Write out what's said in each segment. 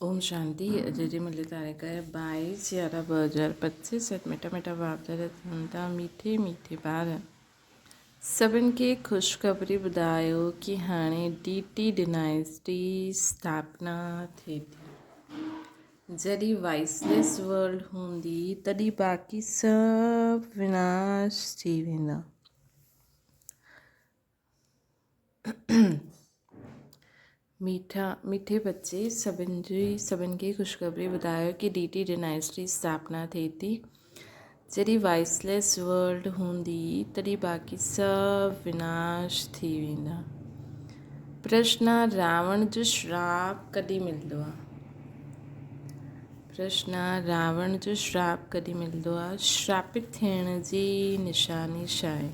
ओम शांति। अजय जी मुरली तारिका है 22/11/2025। मिठा मिठा बाप था मीठे मीठे ॿार सभिनि खे ख़ुशख़बरी ॿुधायो कि हाणे DT डिनाइस्टी स्थापना थिए थी। जॾहिं वाइसलेस वर्ल्ड हूंदी तॾहिं बाक़ी सभु विनाश थी वेंदा। मीठे बच्चे सभिनि खे ख़ुशख़बरी ॿुधायो कि DT डिनाइस्टी स्थापना थिए थी। जॾहिं वाइसलेस वर्ल्ड हूंदी तॾहिं बाक़ी सभु विनाश थी वेंदा। प्रश्न: रावण जो श्राप कॾहिं मिलंदो आहे? रावण जो श्राप कॾहिं मिलंदो आहे? श्रापित थियण जी निशानी छा आहे?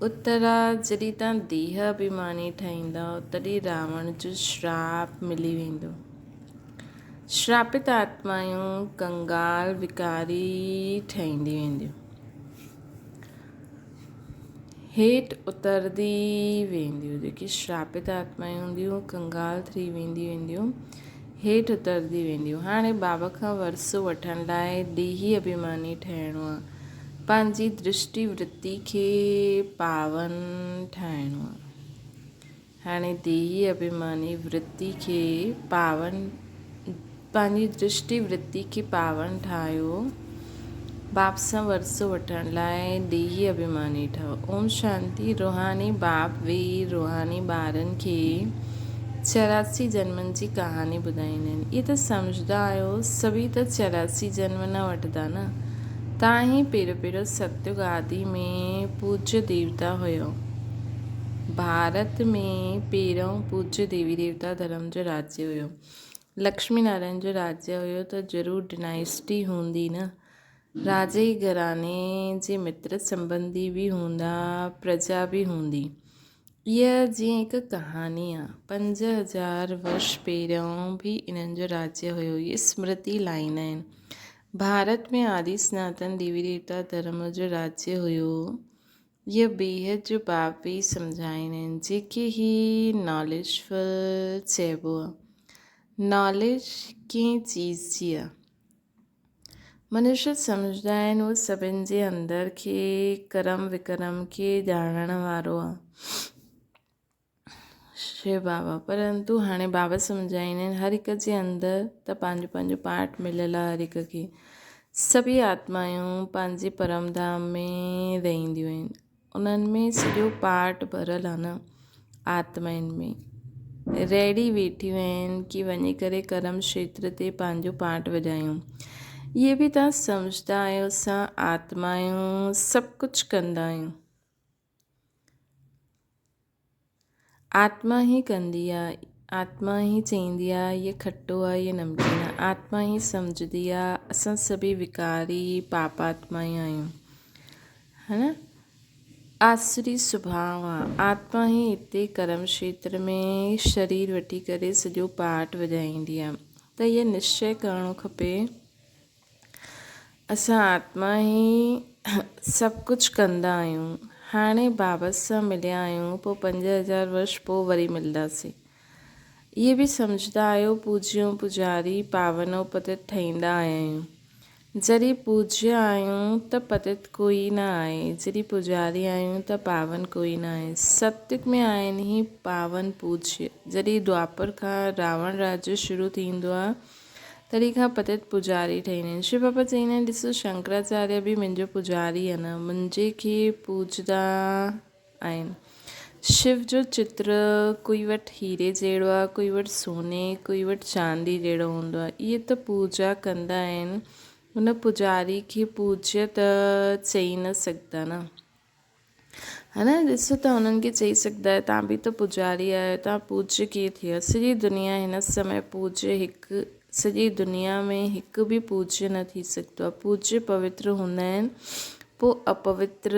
उत्तर आहे, जॾहिं तव्हां देह अभिमानी ठहींदव तॾहिं रावण जो श्राप मिली वेंदो। श्रापित आत्मायूं कंगाल विकारी ठहींदी वेंदियूं, हेठि उतरंदी वेंदियूं। जेकी श्रापित आत्मायूं हूंदियूं कंगाल थी वेंदियूं, हेठि उतरंदी वेंदियूं। हाणे बाबा खां वरसो वठण लाइ देही अभिमानी ठहिणो आहे। पंहिंजी दृष्टि वृत्ति खे पावन ठाहिणो आहे। हाणे देही अभिमानी वृत्ति खे पंहिंजी दृष्टि वृत्ति खे पावन ठाहियो। बाप सां वरसो वठण लाइ देही अभिमानी ठहो। ओम शांति। रूहानी बाप वेही रूहानी ॿारनि खे 84 जन्मनि जी कहानी ॿुधाईंदा आहिनि। इहे त सम्झंदा आहियो, सभी त 84 जन्म न वठंदा न। तव्हां ही पहिरियों सतयुग आदि में पूज्य देवता हुयो। भारत में पहिरियों पूज्य देवी देवता धर्म जो राज्य हुयो। लक्ष्मी नारायण जो राज्य हुयो त ज़रूरु डिनाइस्टी हूंदी न। राजे घराने जे मित्र संबंधी भी हूंदा, प्रजा भी हूंदी। इहा जीअं हिकु कहानी आहे। 5000 वर्ष पहिरियों भी इन्हनि जो राज्य हुयो। ये स्मृति लाईंदा आहिनि। भारत में आदि सनातन देवी देवता धर्म जो राज्य हुयो। यह बेहद जो बाप भी सम्झाईंदा आहिनि, जेके ही नॉलेजफुल चइबो आहे। नॉलेज कंहिं चीज़ जी आहे? मनुष्य सम्झंदा आहिनि उहो सभिनि जे अंदर खे कर्म विकर्म खे ॼाणण वारो आहे, शिव बाबा। परंतु हाणे बाबा सम्झाईंदा आहिनि हर हिक जे अंदर त पंहिंजो पंहिंजो पार्ट मिलियल आहे। हर हिक खे सभी आत्मायूं पंहिंजे परम धाम में रहंदियूं आहिनि। उन्हनि में सॼो पार्ट भरियल आहे न। आत्माउनि में रेडी वेठियूं आहिनि कि वञी करे कर्म क्षेत्र ते पंहिंजो पार्ट वॼायूं। इहे बि तव्हां सम्झंदा आहियो, असां आत्मायूं सभु कुझु कंदा आहियूं। आत्मा ही कंदी आहे। आत्मा ही चईंदी आहे ये खटो आहे, ये नमकीन आहे। आत्मा ही सम्झंदी आहे असां सभी विकारी पाप आत्मायूं आहियूं, है न। आसुरी स्वभाव आहे। आत्मा ही हिते कर्म क्षेत्र में शरीर वठी करे सॼो पार्ट वॼाईंदी आहे। त इहो निश्चय करणो खपे असां आत्मा ही सभु कुझु कंदा आहियूं। हाणे बाबा सां मिलिया आहियूं, पोइ 5000 वर्ष पोइ वरी मिलंदासीं। इहे बि सम्झंदा आहियो पूज्यो पुजारी पावनो पतित ठहींदा आया आहियूं। जॾहिं पूज्य आहियूं त पतित कोई न आहे, जॾहिं पुजारी आहियूं त पावन कोई न आहे। सतयुग में आहिनि ही पावन पूज्य। जॾहिं द्वापर खां रावण राज्य शुरू थींदो आहे तॾहिं खां पतित पुजारी ठहींदा आहिनि। शिव बाबा चईंदा आहिनि ॾिसो शंकराचार्य बि मुंहिंजो पुजारी आहे न, मुंहिंजे खे पूजदा आहिनि। शिव जो चित्र कोई वटि हीरे जहिड़ो आहे, कोई वटि सोने, कोई वटि चांदी जहिड़ो हूंदो आहे। इहे त पूजा कंदा आहिनि। हुन पुजारी खे पूज्य त चई न सघंदा न, है न। ॾिसो त हुननि खे चई सघंदा आहियो तव्हां बि त पुजारी आहियो, तव्हां पूज्य कीअं थियो? सॼी दुनिया हिन समय पूज्य हिकु, सॼी दुनिया में हिकु बि पूज्य न थी सघंदो आहे। पूज्य पवित्र हूंदा आहिनि, पोइ अपवित्र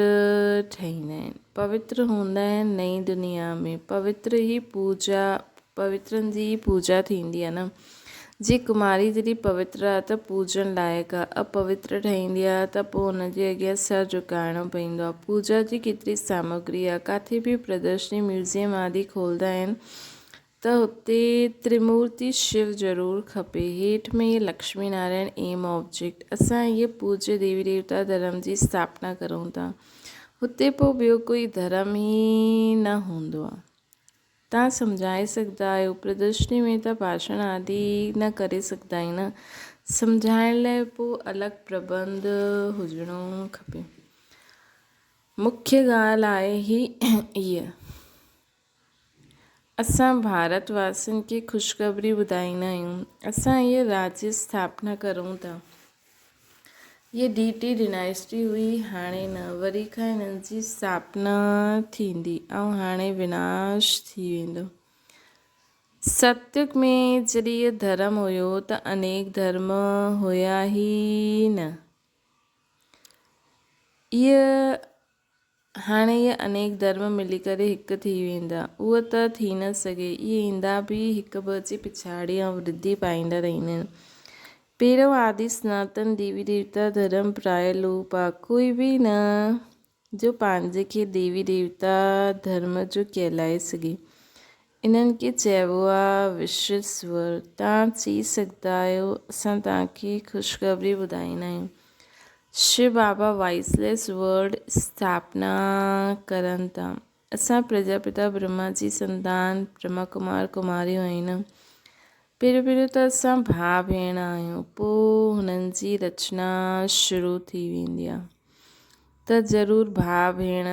ठहींदा आहिनि। पवित्र हूंदा आहिनि नई दुनिया में। पवित्र ही पूजा, पवित्रनि जी पूजा थींदी आहे न। जे कुमारी जॾहिं पवित्र आहे त पूजन लाइक़ु आहे। अपवित्र ठहींदी आहे त पोइ हुनजे अॻियां सर झुकाइणो पवंदो आहे। पूजा जी केतिरी सामग्री आहे। किथे बि प्रदर्शनी म्यूज़ियम आदि खोलंदा आहिनि त हुते त्रिमूर्ति शिव ज़रूरु खपे। हेठि में ये लक्ष्मी नारायण एम ऑब्जेक्ट। असां इहे पूज्य देवी देवता धर्म जी स्थापना करूं था। हुते पोइ ॿियो कोई धर्म ई न हूंदो आहे। तव्हां सम्झाए सघंदा आहियो। प्रदर्शनी में त भाषण आदि न करे सघंदा आहियूं न। सम्झाइण लाइ पोइ अलॻि प्रबंध हुजिणो खपे। मुख्य ॻाल्हि आहे हीअ, असां भारतवासियुनि खे ख़ुशख़बरी ॿुधाईंदा आहियूं। असां हीअ राज्य स्थापना करूं था। ये DT डिनाइस्टी हुई, हाणे न। वरी खां हिननि जी स्थापना थींदी ऐं हाणे विनाश थी वेंदो। सतयुग में जॾहिं इहो धर्म हुयो त अनेक धर्म हुया ई न। हाणे इहे अनेक धर्म मिली करे हिकु थी वेंदा। उहो त थी न सघे। इहे ईंदा बि हिकु ॿ जे पिछाड़ी ऐं वृद्धि पाईंदा रहंदा आहिनि। पहिरियों आदि सनातन देवी देवता धर्म प्रायलोप आहे। कोई बि न जो पंहिंजे खे देवी देवता धर्म जो कहलाए सघे। इन्हनि खे चइबो आहे विश्व स्वर। तव्हां चई सघंदा आहियो असां तव्हांखे ख़ुशख़बरी ॿुधाईंदा आहियूं। शिव बाबा वॉइसलेस वर्ड स्थापना करनि था। असां प्रजापिता ब्रह्मा जी संतान ब्रह्मा कुमार कुमारियूं आहिनि। पहिरियों त असां भाउ भेण आहियूं। पोइ हुननि जी रचना शुरू थी वेंदी आहे त ज़रूरु भाउ भेण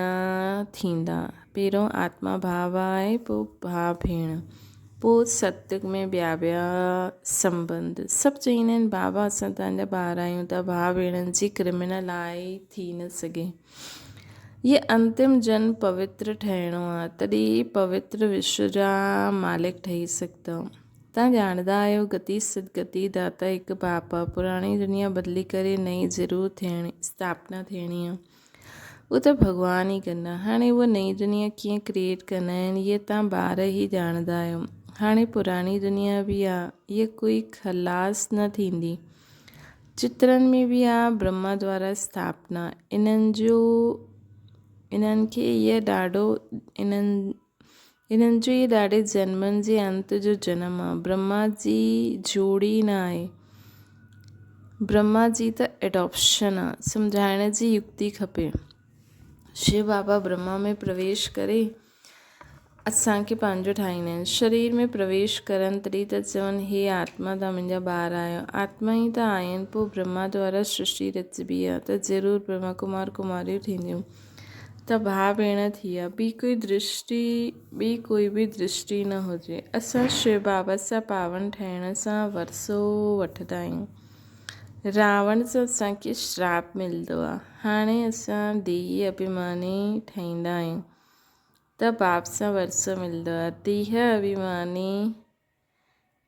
थींदा। पहिरियों आत्मा भाव आहे, पोइ भाउ भेण, पोइ सतयुग में ॿिया संबंध। सभु चईंदा आहिनि बाबा असां तव्हांजा ॿार आहियूं त भाउ भेणनि जी क्रिमिनल आहे थी न सघे। ये अंतिम जन्म पवित्र ठहिणो आहे, तॾहिं पवित्र विश्व जा मालिक ठही सघंदा। तव्हां ॼाणंदा आहियो गति सदगति दाता हिकु बाप आहे। पुराणी दुनिया बदिली करे नई ज़रूरु स्थापना थियणी आहे। उहो त भॻवान ई कंदा। हाणे उहा नई दुनिया कीअं क्रिएट कंदा आहिनि इहे तव्हां ॿार ई ॼाणंदा आहियो। हाणे पुराणी दुनिया बि आहे, इहा कोई खलास न थींदी। चित्रनि में बि आहे ब्रह्मा द्वारा स्थापना। इन्हनि खे इहे ॾाढे जन्मनि जे अंत जो जनम आहे। ब्रह्मा जी जोड़ी न आहे। ब्रह्मा जी त एडॉप्शन आहे। सम्झाइण जी युक्ति खपे। शिव बाबा ब्रह्मा में प्रवेश करे असांखे पंहिंजो ठाहींदा आहिनि। शरीर में प्रवेश करनि तॾहिं त चवनि हे आत्मा तव्हां मुंहिंजा ॿार आहियो। आत्मा ई त आहिनि। पोइ ब्रह्मा द्वारा सृष्टि रचबी आहे त ज़रूरु ब्रह्मा कुमार कुमारियूं थींदियूं त भाउ भेण थी विया। ॿी कोई बि दृष्टि न हुजे। असां शिव बाबा सां पावन ठहिण सां वरसो वठंदा आहियूं। रावण सां असांखे श्राप मिलंदो आहे। हाणे असां देही अभिमानी ठहींदा आहियूं त बाप सां वरसो मिलंदो आहे। देह अभिमानी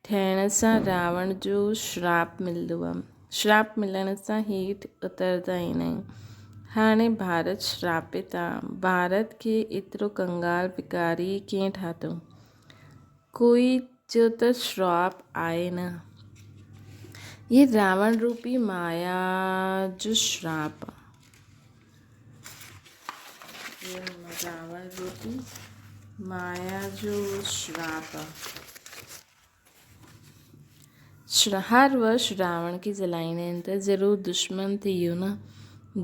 ठहिण सां रावण जो श्राप मिलंदो आहे। श्राप मिलण सां हेठि उतरंदा आहियूं। हाणे भारत श्रापित आहे। भारत खे एतिरो कंगाल भिकारी कीअं ठातो? कोई जो त श्राप आहे न। ये रावण रूपी माया जो श्राप आहे। रावण रूपी माया जो श्राप आहे। हर वर्ष रावण खे जलाईंदा आहिनि त ज़रूरु दुश्मन थी वियो न।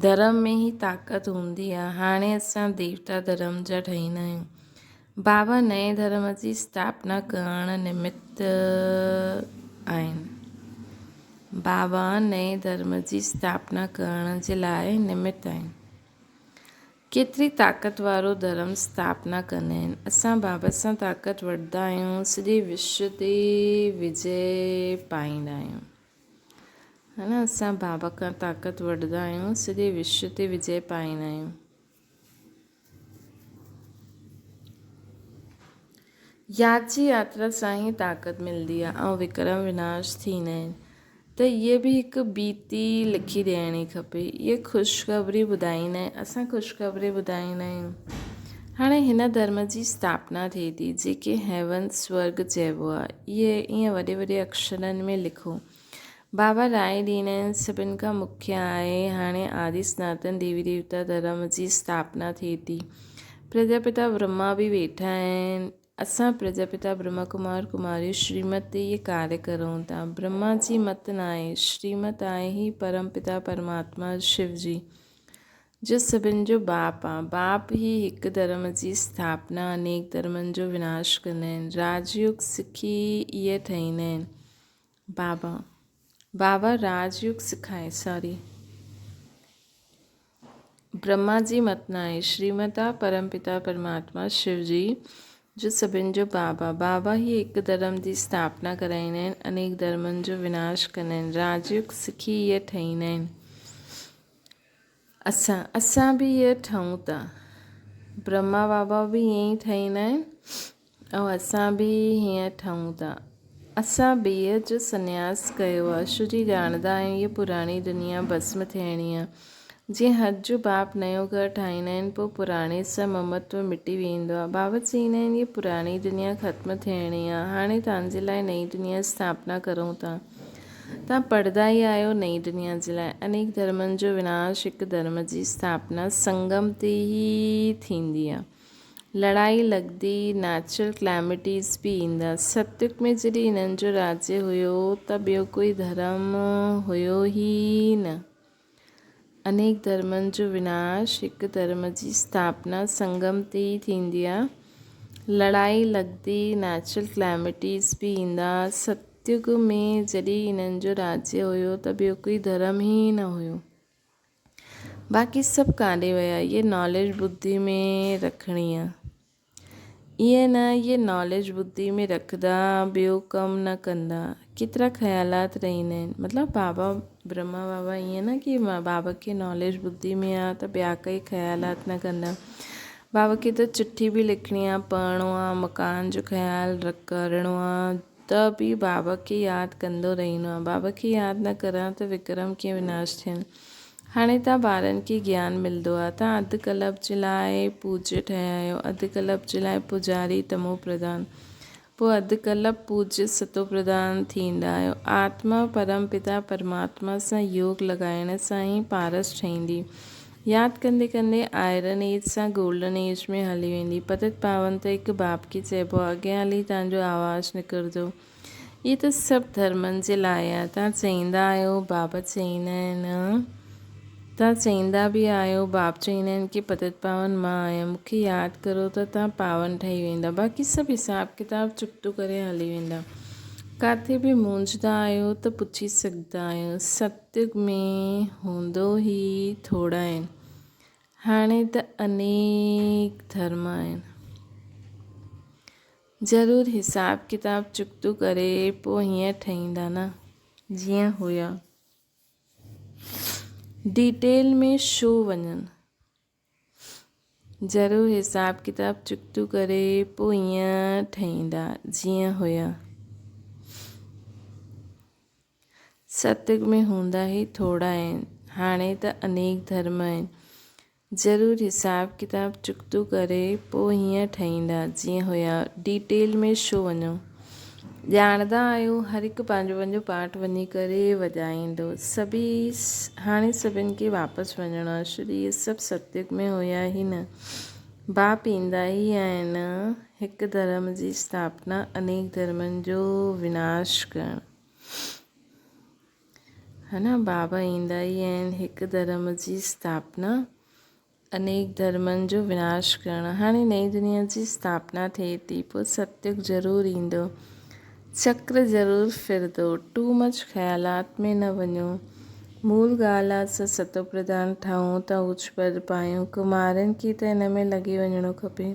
धर्म में ई ताक़त हूंदी आहे। हाणे असां देवता धर्म जा ठहींदा आहियूं। बाबा नए धर्म जी स्थापना करणु निमित्त आहिनि। बाबा नए धर्म जी स्थापना करण जे लाइ निमित्त आहिनि। केतिरी ताक़त वारो धर्म स्थापना कंदा आहिनि। असां बाबा सां ताक़त वठंदा आहियूं। सॼे विश्व ते विजय पाईंदा आहियूं। है न। असां बाबा खां ताक़त वठंदा आहियूं। सॼे विश्व ते विजय पाईंदा आहियूं। यादि जी यात्रा सां ई ताक़त मिलंदी आहे ऐं विक्रम विनाश थींदा आहिनि। त इहे बि हिकु बीती लिखी ॾियणी खपे। इहे ख़ुशख़बरी ॿुधाईंदा आहिनि। असां ख़ुशख़बरी ॿुधाईंदा आहियूं। हाणे हिन धर्म जी स्थापना थिए थी जेके हेवन स्वर्ग चइबो आहे। इहे ईअं वॾे वॾे अक्षरनि में लिखो। बाबा राय ॾींदा आहिनि सभिनि खां मुख्य आहे हाणे आदि सनातन देवी देवता धर्म जी स्थापना थिए थी। प्रजापिता ब्रह्मा बि वेठा आहिनि। असां प्रजापिता ब्रह्मा कुमार कुमारी श्रीमत ते ये कार्य करूं था। ब्रह्मा जी मत न आहे, श्रीमत आहे ही परमपिता परमात्मा शिव जी, जो सभिनि जो बाप आहे। बाप ही हिकु धर्म जी स्थापना, अनेक धर्मनि जो विनाश कंदा आहिनि। राजयुग सिखी इहे ठाहींदा आहिनि। बाबा राजयुग सिखाए, सॉरी, ब्रह्मा जी मत न आहे, श्रीमत आहे परमपिता परमात्मा शिव जी, जो सभिनि जो बाबा ही हिकु धर्म जी स्थापना कराईंदा आहिनि, अनेक धर्मनि जो विनाश कंदा आहिनि। राजयुग सिखी इहे ठाहींदा आहिनि। असां बि इहे ठहूं था। ब्रह्मा बाबा बि ईअं ई ठाहींदा आहिनि ऐं असां बि हीअं ठहूं था। असां ॿिए जो संन्यास कयो आहे। शुजी ॼाणंदा आहियूं इहा पुराणी दुनिया भस्म थियणी आहे। जीअं हद जो बाप नयो घर ठाहींदा आहिनि, पोइ पुराणे सां ममत्व मिटी वेंदो आहे। बाबा चईंदा आहिनि इहा पुराणी दुनिया ख़त्म थियणी आहे, हाणे तव्हांजे लाइ नई दुनिया स्थापना करूं था। तव्हां पढ़ंदा ई आहियो नई दुनिया जे लाइ। अनेक धर्मनि जो विनाश, हिकु धर्म जी स्थापना संगम ते ई थींदी आहे। लड़ाई लॻंदी, नेचुरल क्लैमिटीज़ बि ईंदा। सतयुग में जॾहिं हिननि जो राज्य हुयो त ॿियो कोई धर्म हुयो ई न। अनेक धर्मनि जो विनाश, हिकु धर्म जी स्थापना संगम ते ई थींदी आहे। लड़ाई लॻंदी, नेचुरल क्लैमिटीज़ बि ईंदा। सतयुग में जॾहिं हिननि जो राज्य हुयो त ॿियो कोई धर्म ई न हुयो। बाक़ी सभु काॾे विया, इहे नॉलेज ॿुधी में रखणी आहे। ईअं न, इहे नॉलेज ॿुधी में रखंदा, ॿियो कमु न कंदा। केतिरा ख़्यालात रहंदा आहिनि। मतिलबु बाबा ब्रह्मा बाबा ईअं न कि मां बाबा खे नॉलेज ॿुधी में आहे त ॿिया काई ख़्यालात न कंदा। बाबा खे त चिठी बि लिखणी आहे, पढ़णो आहे, मकान जो ख़्यालु करिणो आहे, त बि बाबा खे यादि कंदो रहंदो आहे। बाबा खे यादि न करां त विक्रम कीअं विनाश थियनि। हाणे तव्हां ॿारनि खे ज्ञान मिलंदो आहे। तव्हां अधु कलाक जे लाइ पूज्य ठहिया आहियो, अधु कलाक जे लाइ पुजारी तमो प्रधान, पोइ अधु कलाक पूज्य सतो प्रधान थींदा आहियो। आत्मा परमपिता परमात्मा सां योग लॻाइण सां ई पारस ठहींदी। यादि कंदे कंदे आयरन एज सां गोल्डन एज में हली वेंदी। पतित पावन त हिकु बाप खे चइबो आहे, अॻियां हली तव्हांजो आवाज़ु निकिरंदो। इहे त सभु धर्मनि जे लाइ आहे। तव्हां चईंदा आहियो बाबा चईंदा आहिनि, तव्हां चईंदा बि आहियो, बाप चईंदा आहिनि कि पतित पावन मां आहियां, मूंखे यादि करो त तव्हां पावन ठही वेंदा। बाक़ी सभु हिसाब किताब चुकतो करे हली वेंदा। किथे बि मुंझंदा आहियो त पुछी सघंदा आहियो। सतयुग में हूंदो ई थोरा आहिनि, हाणे त अनेक धर्म आहिनि। ज़रूरु हिसाब किताब चुकतो करे पोइ हीअं ठहींदा न, जीअं हुया। डिटेल में छो वञनि? ज़रूरु हिसाब किताब चुकतो करे पोइ हीअं ठहींदा, जीअं हुया। सतयुग में हूंदा ई थोरा आहिनि, हाणे त अनेक धर्म आहिनि। ज़रूरु हिसाब किताब चुकतो करे पोइ हीअं ठहींदा, जीअं हुया। डिटेल में छो वञो? ॼाणंदा आहियो हर हिकु पंहिंजो पंहिंजो पाठ वञी करे वॼाईंदो। हाणे सभिनि खे वापसि वञिणो आहे। छो इहे सभु सतयुग में हुया ई न। बाप ईंदा ई आहिनि हिकु धर्म जी स्थापना, अनेक धर्मनि जो विनाश करणु, है न। बाबा ईंदा ई आहिनि हिकु धर्म जी स्थापना, अनेक धर्मनि जो विनाश करणु। हाणे नई दुनिया जी स्थापना थिए थी, पोइ सतयुग ज़रूरु ईंदो, चक्र ज़रूरु फिरंदो। टू मच ख़्यालात में न वञो। मूल ॻाल्हि आहे असां सतो प्रधान ठहूं त उच्च पद पायूं। कुमारनि खे त हिन में लॻी वञिणो खपे।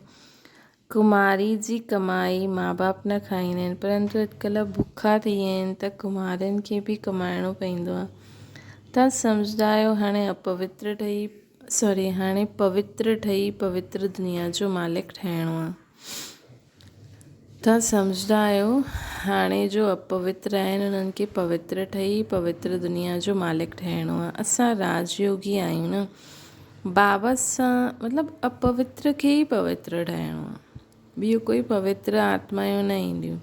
कुमारी जी कमाई माउ बाप न खाईंदा आहिनि, परंतु अॼुकल्ह बुखा थी विया आहिनि त कुमारनि खे बि कमाइणो पवंदो आहे। तव्हां सम्झंदा आहियो हाणे हाणे पवित्र ठही पवित्र दुनिया जो मालिक ठहिणो आहे। तव्हां सम्झंदा आहियो हाणे जो अपवित्र आहिनि उन्हनि खे पवित्र ठही पवित्र दुनिया जो मालिक ठहिणो आहे। असां राजयोगी आहियूं न। बाबा सां मतिलबु अपवित्र खे ई पवित्र ठाहिणो आहे, ॿियूं कोई पवित्र आत्मायूं न ईंदियूं।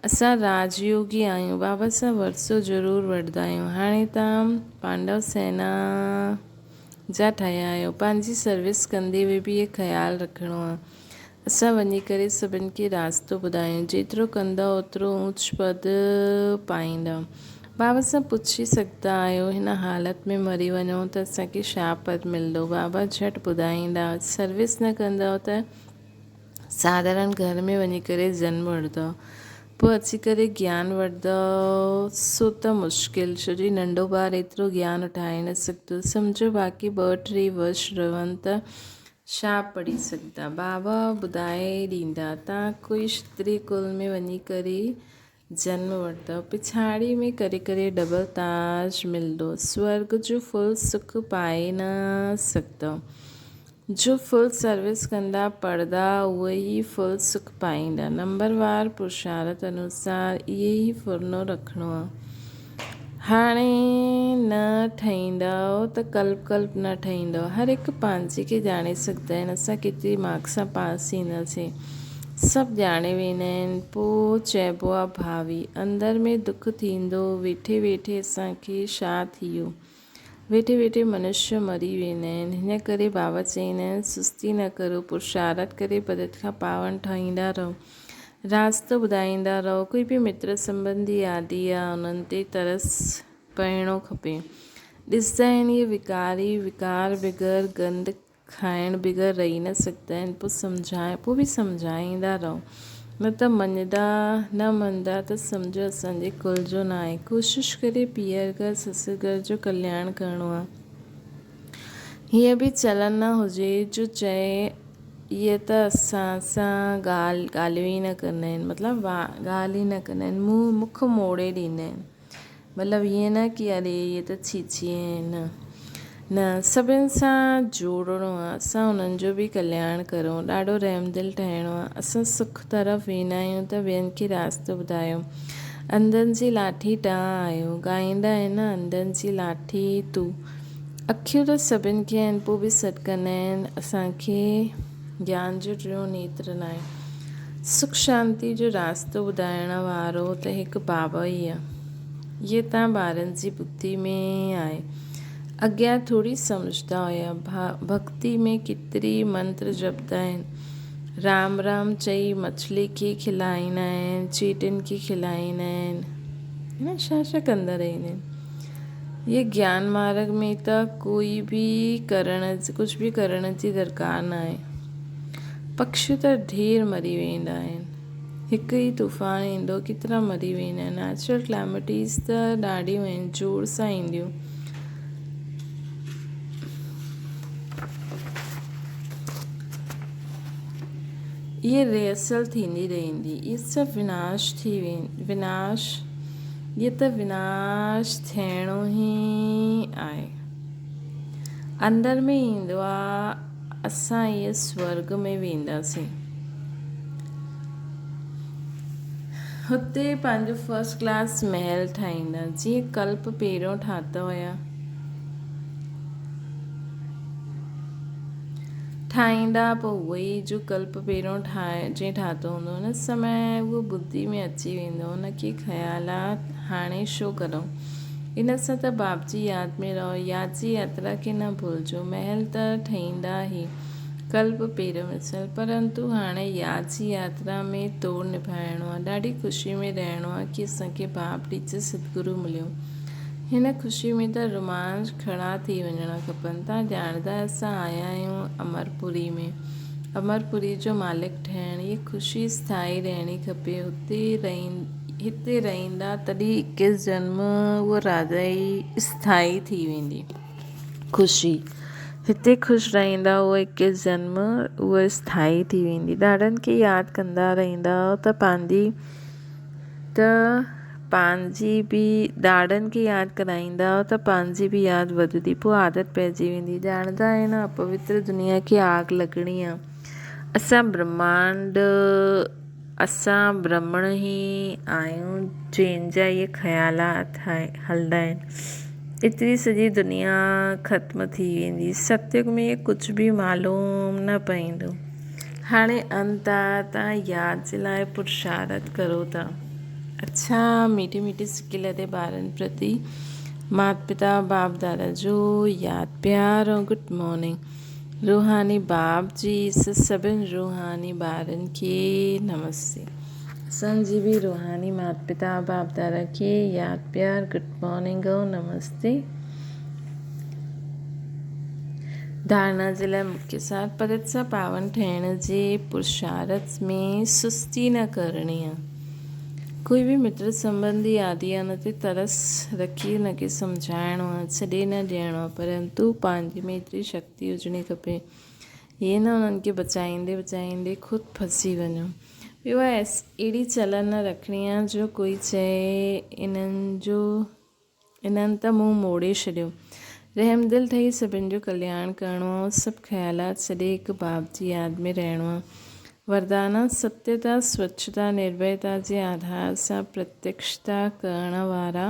असां राजयोगी आहियूं, बाबा सां वरसो ज़रूरु वठंदा आहियूं। हाणे तव्हां पांडव सेना जा ठहिया आहियो, पंहिंजी सर्विस कंदे हुए बि इहे ख़्यालु रखिणो आहे। असां वञी करे सभिनि खे रास्तो ॿुधायूं, जेतिरो कंदा ओतिरो ऊच पद पाईंदा। बाबा सां पुछी सघंदा आहियो, हिन हालत में मरी वञो त असांखे छा पद मिलंदो? बाबा झटि ॿुधाईंदा। सर्विस न कंदव त साधारण घर में वञी करे जनम वठंदव, पोइ अची करे ज्ञान वठंदव, सो त मुश्किल, छो जो नंढो ॿारु एतिरो ज्ञान उठाए न सघंदो। सम्झो बाक़ी 2-3 वर्ष रहनि त छा पढ़ी सघंदा? बाबा ॿुधाए ॾींदा, तव्हां कोई क्षत्रिय कुल में वञी करे जनम वठंदव, पिछाड़ी में करे करे डबल ताज मिलंदो, स्वर्ग जो फुल सुख पाए न सघंदव। जो फुल सर्विस कंदा पढ़ंदा उहे ई फुल सुख पाईंदा। नंबरवार पुरुषार्थ अनुसार इहे ई फुरनो रखिणो आहे। हाणे न ठहींदव त कल्प कल्प न ठहींदव। हर हिकु पंहिंजे खे ॼाणे सघंदा आहिनि असां केतिरी मार्क्स सां पास थींदासीं, सभु ॼाणे वेंदा आहिनि। पोइ चइबो आहे भावी, अंदर में दुख थींदो, वेठे वेठे असांखे छा थी वियो, वेठे वेठे मनुष्य मरी वेंदा आहिनि। हिन करे बाबा चवंदा आहिनि सुस्ती न करो, पुरुषार्थ करे पदत खां पावन ठाहींदा रहो, रास्तो ॿुधाईंदा रहो। कोई बि मित्र संबंधी आदि आहे उन्हनि ते तरस पइणो खपे। ॾिसंदा आहिनि इहे विकारी विकार बग़ैर गंद खाइण बग़ैर रही न सघंदा आहिनि, पोइ बि सम्झाईंदा रहो, न त मञदा त सम्झो असांजे कुल जो न आहे। कोशिशि करे पीअर घर ससु घर जो कल्याण करिणो आहे। हीअं बि चलन न हुजे जो चए इहे त असां सां ॻाल्हियूं ई न कंदा आहिनि, मतिलबु ॻाल्हि ई न कंदा आहिनि, मुख मोड़े ॾींदा आहिनि। मतिलबु ईअं न की अरे इहे त छी आहिनि, न सभिनि सां जोड़णो आहे, असां उन्हनि जो बि कल्याण करूं, ॾाढो रहमदिल ठहिणो आहे। असां सुख तरफ़ वेंदा आहियूं त ॿियनि खे रास्तो ॿुधायूं। अंधनि जी लाठी तव्हां आहियो, ॻाईंदा आहिनि न अंधनि जी लाठी तूं। अखियूं त सभिनि खे आहिनि, पोइ बि सॾु कंदा आहिनि असांखे ज्ञान जो टियों नेत्र न आहे। सुख शांति जो रास्तो ॿुधाइण वारो त हिकु बाबा ई आहे। इहे तव्हां ॿारनि जी बुद्धि में आहे, अॻियां थोरी सम्झंदा हुया। भक्ति में केतिरी मंत्र जपंदा आहिनि, राम राम चई मछली खे खिलाईंदा आहिनि, चीटियुनि खे खिलाईंदा आहिनि, न छा कंदा रहंदा आहिनि। ये ज्ञान मार्ग में त कोई बि कुझु बि करण जी दरकार न आहे। पक्षी त ढेर मरी वेंदा आहिनि, हिकु ई तूफ़ान ईंदो केतिरा मरी वेंदा आहिनि। नेचुरल क्लैमिटीज़ त ॾाढियूं आहिनि, जोर सां ईंदियूं। इहे रिहर्सल थींदी रहंदी, इहे सभु विनाश थियणो ई आहे। अंदर में ईंदो आहे असां इहे स्वर्ग में वेंदासीं, हुते पंहिंजो फस्ट क्लास महल ठाहींदा जीअं कल्प पहिरियों ठाता हुया, ठाहींदा। पोइ उहो ई जो कल्प पहिरियों जीअं ठातो हूंदो हुन समय उहो बुद्धि में अची वेंदो, हुनखे ख़्यालात हाणे छो करूं। इन सां त बाप जी यादि में रहो, यादि जी यात्रा खे न भुलिजो। महल त ठहींदा ई कल्प पहिरियों मिसल, परंतु हाणे यादि जी यात्रा में तोड़ निभाइणो आहे, ॾाढी ख़ुशी में रहणो आहे की असांखे बाप टीचर सतगुरु मिलियो। हिन ख़ुशी में त रोमांच खड़ा थी वञणा खपनि। तव्हां ॼाणंदा असां आया आहियूं अमरपुरी में, अमरपुरी जो मालिक ठहिण, इहा ख़ुशी स्थाई रहणी खपे। हिते रहंदा तॾहिं 21 जन्म उहा राजा ई स्थाई थी वेंदी। ख़ुशी हिते ख़ुशि रहंदा उहा 21 जन्म उहा स्थाई थी वेंदी। ॾाढनि खे यादि कंदा रहंदा त पंहिंजी बि ॾाढनि खे यादि कराईंदा त पंहिंजी बि यादि वधंदी, पोइ आदत पइजी वेंदी। ॼाणंदा आहिनि अपवित्र दुनिया खे आग लॻणी आहे। असां ब्रह्मण ई आहियूं जंहिंजा इहे ख़्यालात हलंदा आहिनि। एतिरी सॼी दुनिया ख़त्म थी वेंदी, सतयुग में कुझु बि मालूम न पवंदो। हाणे अंत आहे, तव्हां यादि जे लाइ पुरुषार्थ करो था। अच्छा, मीठे मीठे सिके लदे ॿारनि प्रति माता पिता बाप दादा जो यादि प्यार और गुड मॉर्निंग। रूहानी बाप जी सभिनि रूहानी ॿारनि खे नमस्ते। संजीवी रूहानी माता पिता बाप दादा खे यादि प्यार गुड मॉर्निंग ऐं नमस्ते। धारणा जे लाइ मुख्य सार पवित्र सां पावन ठहिण जे पुरुषार्थ में सुस्ती न करणी आहे। कोई बि मित्र संबंधी आदियान ते तरस रखी हुनखे सम्झाइणो आहे, छॾे न ॾियणो आहे, परंतु पंहिंजे में एतिरी शक्ति हुजणी खपे हीअ न उन्हनि खे बचाईंदे बचाईंदे ख़ुदि फसी वञो। ॿियो आहे अहिड़ी चलन न रखणी आहे जो कोई चए इन्हनि त मुंहुं मोड़े छॾियो। रहमदिल ठही सभिनि जो कल्याण करिणो आहे, सभु ख़्यालात छॾे हिकु बाप जी यादि में रहणो आहे। वरदाना सत्यता स्वच्छता निर्भयता जे आधार सां प्रत्यक्षता करण वारा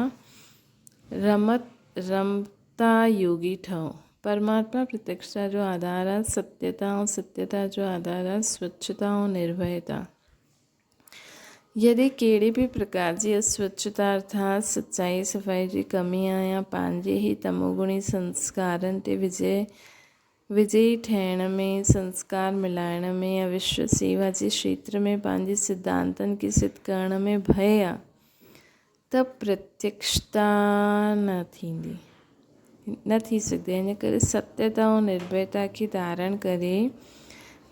रमता योगी ठहो। परमात्मा प्रत्यक्षता जो आधार आहे सत्यता ऐं सत्यता जो आधार आहे स्वच्छता ऐं निर्भयता। यदि कहिड़े बि प्रकार जी अस्वच्छता अर्थात सच्चाई सफ़ाई जी कमी आहे या पंहिंजे ई तमोगुणी संस्कारनि ते विजयी ठहिण में, संस्कार मिलाइण में या विश्व सेवा जे क्षेत्र में पंहिंजे सिद्धांतनि खे सिद्ध करण में भय आहे त प्रत्यक्षता न थी सघंदी। इन करे सत्यता ऐं निर्भयता खे धारण करे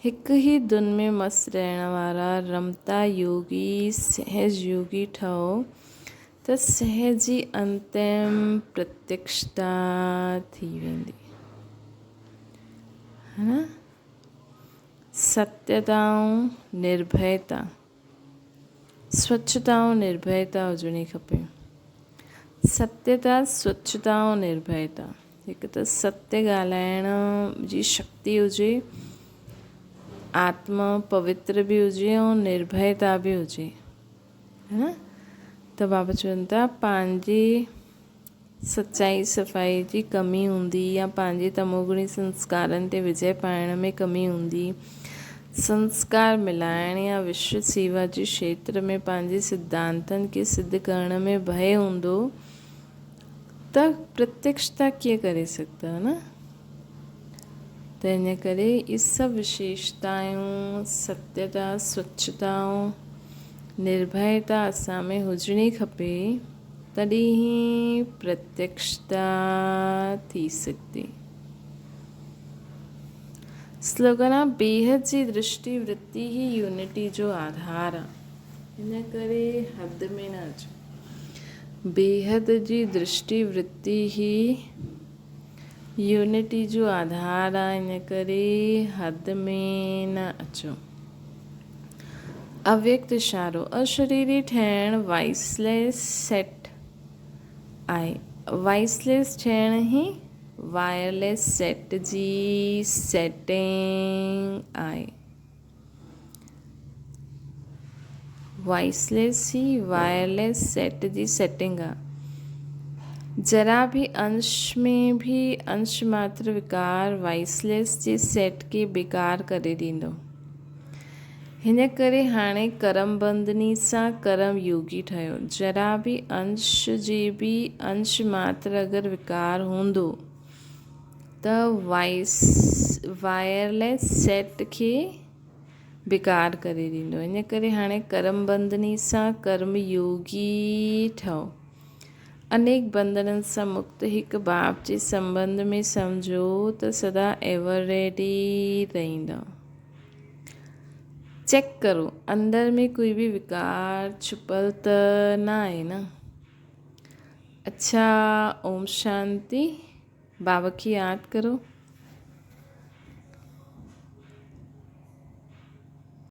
हिकु ई धुन में मस्तु रहण वारा रमता योगी सहज योगी ठहो त सहज जी अंतिम प्रत्यक्षता थी वेंदी है न। सत्यता ऐं निर्भयता, स्वच्छता ऐं निर्भयता हुजणी खपे। सत्यता स्वच्छता ऐं निर्भयता, हिकु त सत्य ॻाल्हाइण जी शक्ति हुजे, आत्मा पवित्र बि हुजे ऐं निर्भयता बि हुजे है न। त बाबा चवनि था पंहिंजे सच्चाई सफ़ाई जी कमी हूंदी या पंहिंजे तमोगुणी संस्कारनि ते विजय पाइण में कमी हूंदी, संस्कार मिलाइण या विश्व सेवा जे क्षेत्र में पंहिंजे सिद्धांतनि खे सिद्ध करण में भय हूंदो त प्रत्यक्षता कीअं करे सघंदा न। त इन करे इहे सभु विशेषताऊं सत्यता स्वच्छता निर्भयता असां में हुजणी खपे, तॾहिं ई प्रत्यक्षता थी सघंदी। स्लोगन आहे बेहद जी दृष्टि वृत्ति ही यूनिटी जो आधार आहे, इन करे हद में न अचो। बेहद जी दृष्टि वृत्ति ही यूनिटी जो आधार आहे, इन करे हद में न अचो। अव्यक्त इशारो अशरीरी ठहिण वाइसलेस सेट आहे। वाइसलेस ठहिण ई वायरलेस सेट जी सेटिंग आहे। वाइसलेस ही वायरलेस सेट जी सेटिंग आहे। जरा भी अंश में भी अंश मात्र विकार वाइसलेस जे सेट खे बेकार करे ॾींदो। हिन करे हाणे कर्म बंधनी सां कर्म योगी ठहियो। जरा भी अंश जे भी अंश मात्र अगरि विकार हूंदो त वायरलेस सेट खे बेकार करे ॾींदो। इन करे हाणे कर्म बंधनी सां कर्म योगी ठहो। अनेक बंधननि सां मुक्त हिकु बाप जे संबंध में सम्झो त सदा एवर रेडी रहंदा। चेक करो अंदर में कोई भी विकार छुपल त न आहे न। अच्छा, ओम शांति। बाबा की याद करो।